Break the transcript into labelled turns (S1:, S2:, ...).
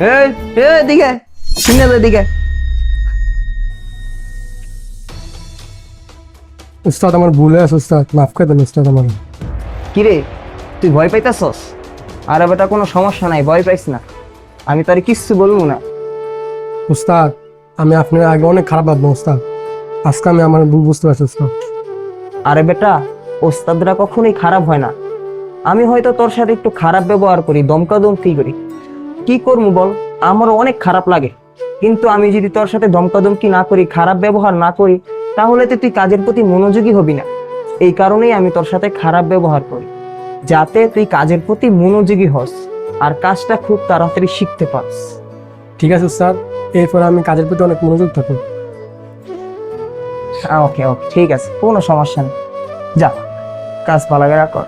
S1: এই এদিকে শুনে এদিকে।
S2: উস্তাদ আমার ভুল হয়ে আছে উস্তাদ, মাফ করে দেন উস্তাদ আমার।
S1: কিরে তুই ভয় পাইতাছস? আরে বেটা কোনো সমস্যা নাই, ভয় পাইস না, আমি তোর কিচ্ছু বলবো না।
S2: উস্তাদ আমি আপনার আগে অনেক খারাপ ভাববো উস্তাদ, আজকে আমি আমার ভুল বুঝতে পারছি উস্তাদ।
S1: আরে বেটা ওস্তাদরা কখনোই খারাপ হয় না। আমি হয়তো তোর সাথে একটু খারাপ ব্যবহার করি, দমকাদমকি করি, কি করবো বল, আমারও অনেক খারাপ লাগে। কিন্তু আমি যদি তোর সাথে দমকাদমকি না করি, খারাপ ব্যবহার না করি, তাহলে তো তুই কাজের প্রতি মনোযোগী হবি না। এই কারণেই আমি তোর সাথে খারাপ ব্যবহার করি, যাতে তুই কাজের প্রতি মনোযোগী হস আর কাজটা খুব তাড়াতাড়ি শিখতে পারস।
S2: ঠিক আছে উস্তাদ, এরপর আমি কাজের প্রতি অনেক মনোযোগ থাকবো।
S1: ওকে ওকে ঠিক আছে, কোনো সমস্যা নেই, যা কাজ ভালো করে কর।